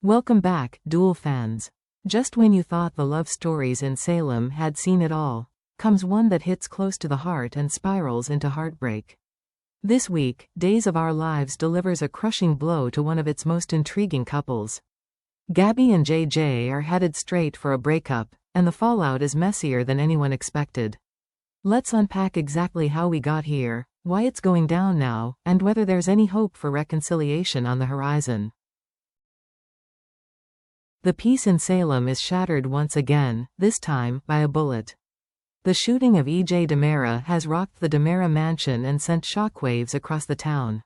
Welcome back, Duel fans. Just when you thought the love stories in Salem had seen it all, comes one that hits close to the heart and spirals into heartbreak. This week, Days of Our Lives delivers a crushing blow to one of its most intriguing couples. Gabi and JJ are headed straight for a breakup, and the fallout is messier than anyone expected. Let's unpack exactly how we got here, why it's going down now, and whether there's any hope for reconciliation on the horizon. The peace in Salem is shattered once again, this time by a bullet. The shooting of E.J. DiMera has rocked the DiMera mansion and sent shockwaves across the town.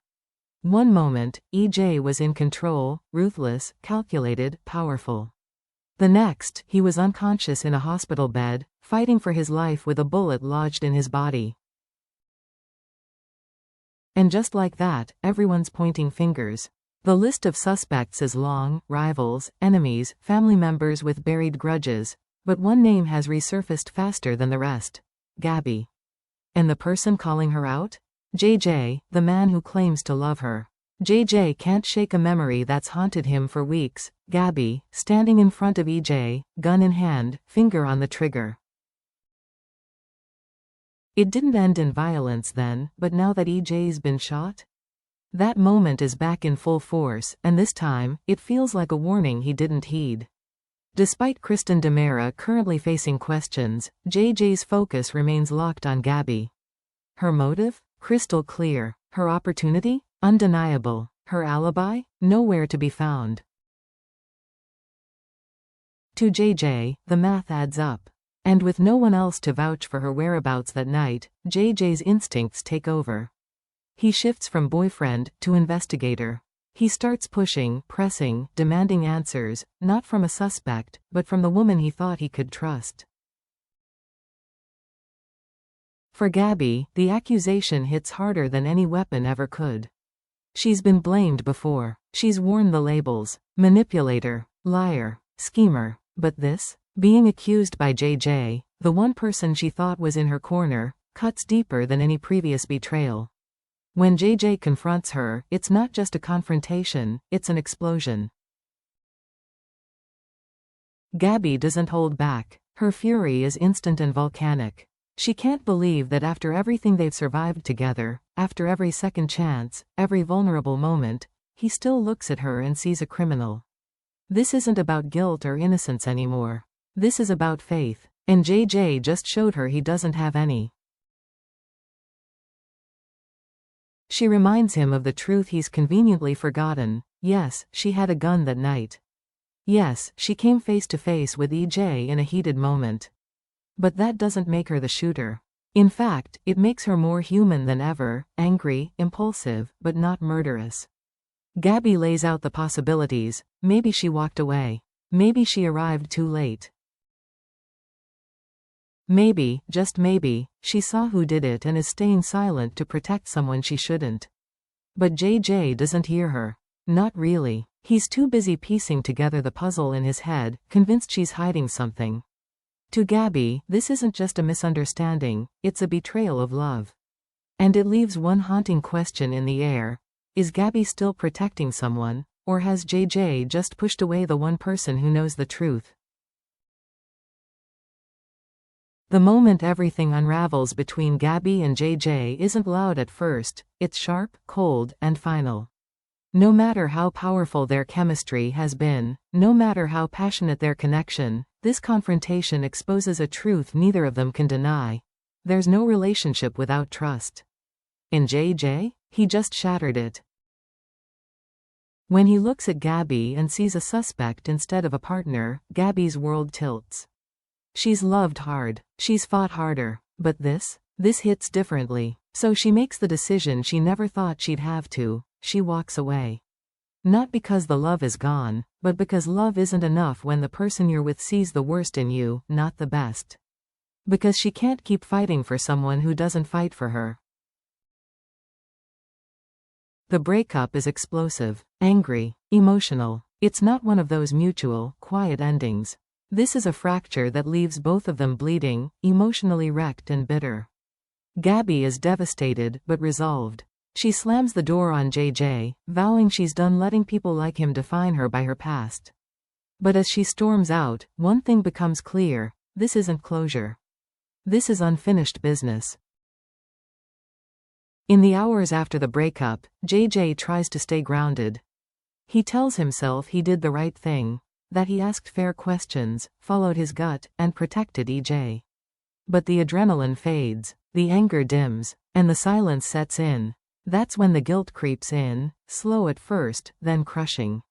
One moment, E.J. was in control, ruthless, calculated, powerful. The next, he was unconscious in a hospital bed, fighting for his life with a bullet lodged in his body. And just like that, everyone's pointing fingers. The list of suspects is long: rivals, enemies, family members with buried grudges. But one name has resurfaced faster than the rest: Gabi. And the person calling her out? JJ, the man who claims to love her. JJ can't shake a memory that's haunted him for weeks. Gabi, standing in front of EJ, gun in hand, finger on the trigger. It didn't end in violence then, but now that EJ's been shot? That moment is back in full force, and this time, it feels like a warning he didn't heed. Despite Kristen DiMera currently facing questions, JJ's focus remains locked on Gabi. Her motive? Crystal clear. Her opportunity? Undeniable. Her alibi? Nowhere to be found. To JJ, the math adds up. And with no one else to vouch for her whereabouts that night, JJ's instincts take over. He shifts from boyfriend to investigator. He starts pushing, pressing, demanding answers, not from a suspect, but from the woman he thought he could trust. For Gabi, the accusation hits harder than any weapon ever could. She's been blamed before. She's worn the labels: manipulator, liar, schemer. But this? Being accused by JJ, the one person she thought was in her corner, cuts deeper than any previous betrayal. When JJ confronts her, it's not just a confrontation, it's an explosion. Gabi doesn't hold back. Her fury is instant and volcanic. She can't believe that after everything they've survived together, after every second chance, every vulnerable moment, he still looks at her and sees a criminal. This isn't about guilt or innocence anymore. This is about faith, and JJ just showed her he doesn't have any. She reminds him of the truth he's conveniently forgotten. Yes, she had a gun that night. Yes, she came face to face with EJ in a heated moment. But that doesn't make her the shooter. In fact, it makes her more human than ever, angry, impulsive, but not murderous. Gabi lays out the possibilities. Maybe she walked away. Maybe she arrived too late. Maybe, just maybe, she saw who did it and is staying silent to protect someone she shouldn't. But JJ doesn't hear her. Not really. He's too busy piecing together the puzzle in his head, convinced she's hiding something. To Gabi, this isn't just a misunderstanding, it's a betrayal of love. And it leaves one haunting question in the air: is Gabi still protecting someone, or has JJ just pushed away the one person who knows the truth? The moment everything unravels between Gabi and JJ isn't loud at first, it's sharp, cold, and final. No matter how powerful their chemistry has been, no matter how passionate their connection, this confrontation exposes a truth neither of them can deny. There's no relationship without trust. In JJ, he just shattered it. When he looks at Gabi and sees a suspect instead of a partner, Gabi's world tilts. She's loved hard. She's fought harder. But this hits differently. So she makes the decision she never thought she'd have to. She walks away. Not because the love is gone, but because love isn't enough when the person you're with sees the worst in you, not the best. Because she can't keep fighting for someone who doesn't fight for her. The breakup is explosive, angry, emotional. It's not one of those mutual, quiet endings. This is a fracture that leaves both of them bleeding, emotionally wrecked and bitter. Gabi is devastated but resolved. She slams the door on JJ, vowing she's done letting people like him define her by her past. But as she storms out, one thing becomes clear: this isn't closure. This is unfinished business. In the hours after the breakup, JJ tries to stay grounded. He tells himself he did the right thing, that he asked fair questions, followed his gut, and protected EJ. But the adrenaline fades, the anger dims, and the silence sets in. That's when the guilt creeps in, slow at first, then crushing.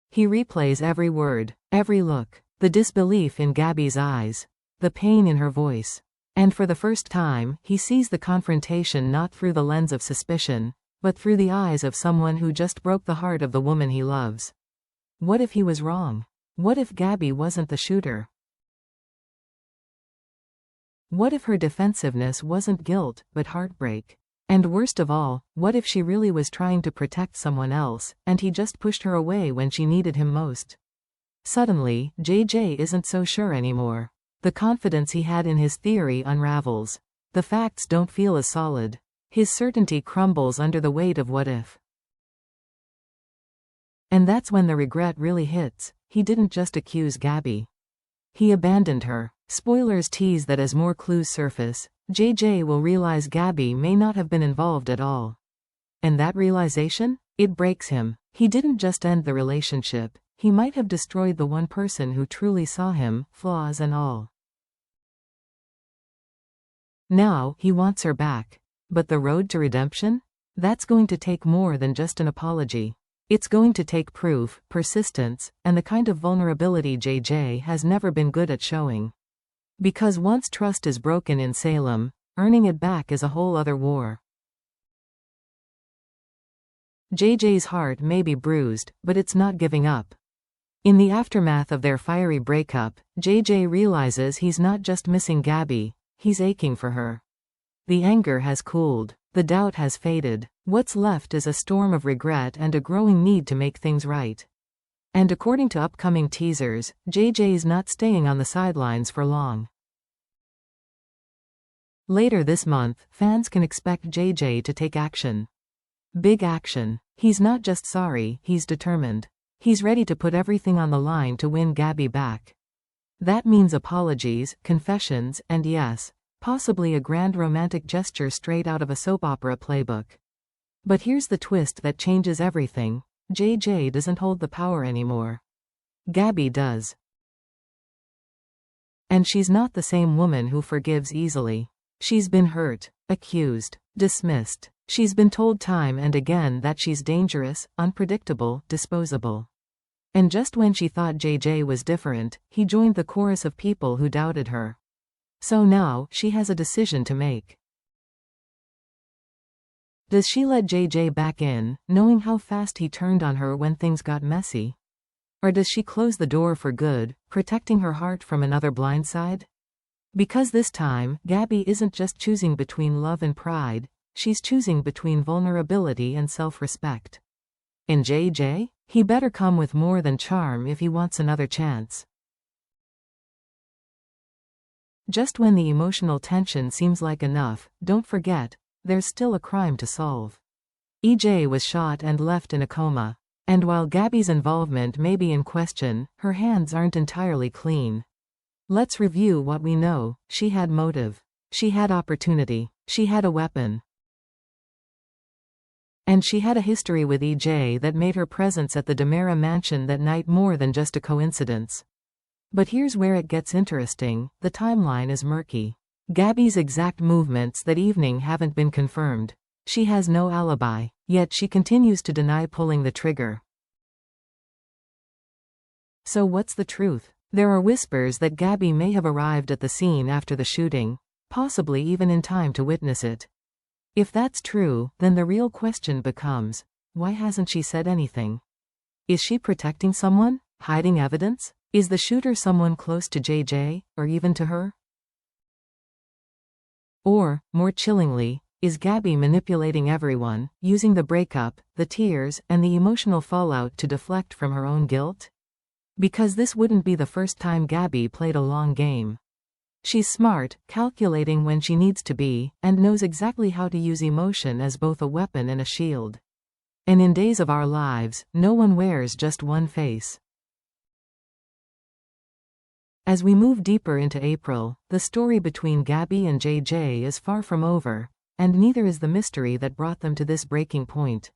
He replays every word, every look, the disbelief in Gabi's eyes, the pain in her voice. And for the first time, he sees the confrontation not through the lens of suspicion, but through the eyes of someone who just broke the heart of the woman he loves. What if he was wrong? What if Gabi wasn't the shooter? What if her defensiveness wasn't guilt, but heartbreak? And worst of all, what if she really was trying to protect someone else, and he just pushed her away when she needed him most? Suddenly, JJ isn't so sure anymore. The confidence he had in his theory unravels. The facts don't feel as solid. His certainty crumbles under the weight of what if. And that's when the regret really hits. He didn't just accuse Gabi. He abandoned her. Spoilers tease that as more clues surface, JJ will realize Gabi may not have been involved at all. And that realization? It breaks him. He didn't just end the relationship. He might have destroyed the one person who truly saw him, flaws and all. Now, he wants her back. But the road to redemption? That's going to take more than just an apology. It's going to take proof, persistence, and the kind of vulnerability JJ has never been good at showing. Because once trust is broken in Salem, earning it back is a whole other war. JJ's heart may be bruised, but it's not giving up. In the aftermath of their fiery breakup, JJ realizes he's not just missing Gabi, he's aching for her. The anger has cooled. The doubt has faded. What's left is a storm of regret and a growing need to make things right. And according to upcoming teasers, JJ's not staying on the sidelines for long. Later this month, fans can expect JJ to take action. Big action. He's not just sorry, he's determined. He's ready to put everything on the line to win Gabi back. That means apologies, confessions, and yes, possibly a grand romantic gesture straight out of a soap opera playbook. But here's the twist that changes everything. JJ doesn't hold the power anymore. Gabi does. And she's not the same woman who forgives easily. She's been hurt, accused, dismissed. She's been told time and again that she's dangerous, unpredictable, disposable. And just when she thought JJ was different, he joined the chorus of people who doubted her. So now, she has a decision to make. Does she let JJ back in, knowing how fast he turned on her when things got messy? Or does she close the door for good, protecting her heart from another blindside? Because this time, Gabi isn't just choosing between love and pride, she's choosing between vulnerability and self-respect. And JJ? He better come with more than charm if he wants another chance. Just when the emotional tension seems like enough, don't forget, there's still a crime to solve. EJ was shot and left in a coma. And while Gabi's involvement may be in question, her hands aren't entirely clean. Let's review what we know. She had motive. She had opportunity. She had a weapon. And she had a history with EJ that made her presence at the Demera mansion that night more than just a coincidence. But here's where it gets interesting. The timeline is murky. Gabi's exact movements that evening haven't been confirmed. She has no alibi, yet she continues to deny pulling the trigger. So what's the truth? There are whispers that Gabi may have arrived at the scene after the shooting, possibly even in time to witness it. If that's true, then the real question becomes, why hasn't she said anything? Is she protecting someone? Hiding evidence? Is the shooter someone close to JJ, or even to her? Or, more chillingly, is Gabi manipulating everyone, using the breakup, the tears, and the emotional fallout to deflect from her own guilt? Because this wouldn't be the first time Gabi played a long game. She's smart, calculating when she needs to be, and knows exactly how to use emotion as both a weapon and a shield. And in Days of Our Lives, no one wears just one face. As we move deeper into April, the story between Gabi and JJ is far from over, and neither is the mystery that brought them to this breaking point.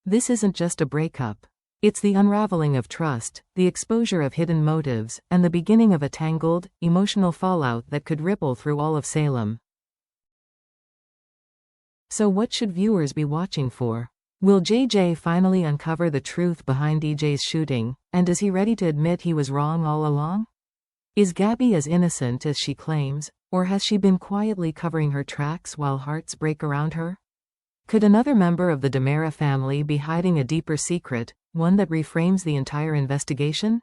This isn't just a breakup. It's the unraveling of trust, the exposure of hidden motives, and the beginning of a tangled, emotional fallout that could ripple through all of Salem. So what should viewers be watching for? Will JJ finally uncover the truth behind EJ's shooting, and is he ready to admit he was wrong all along? Is Gabi as innocent as she claims, or has she been quietly covering her tracks while hearts break around her? Could another member of the Demera family be hiding a deeper secret, one that reframes the entire investigation?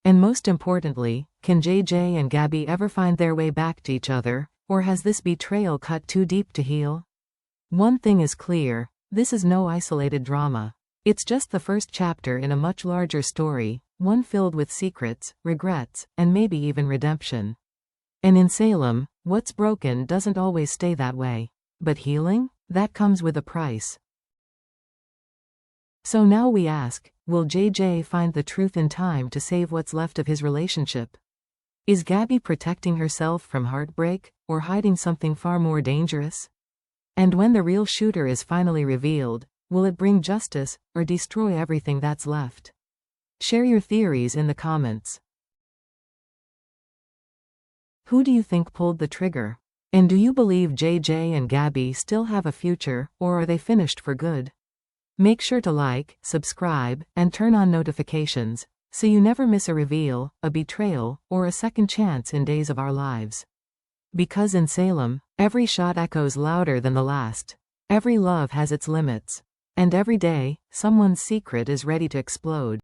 And most importantly, can JJ and Gabi ever find their way back to each other, or has this betrayal cut too deep to heal? One thing is clear, this is no isolated drama. It's just the first chapter in a much larger story, one filled with secrets, regrets, and maybe even redemption. And in Salem, what's broken doesn't always stay that way. But healing? That comes with a price. So now we ask, will JJ find the truth in time to save what's left of his relationship? Is Gabi protecting herself from heartbreak, or hiding something far more dangerous? And when the real shooter is finally revealed, will it bring justice, or destroy everything that's left? Share your theories in the comments. Who do you think pulled the trigger? And do you believe JJ and Gabi still have a future, or are they finished for good? Make sure to like, subscribe, and turn on notifications, so you never miss a reveal, a betrayal, or a second chance in Days of Our Lives. Because in Salem, every shot echoes louder than the last. Every love has its limits. And every day, someone's secret is ready to explode.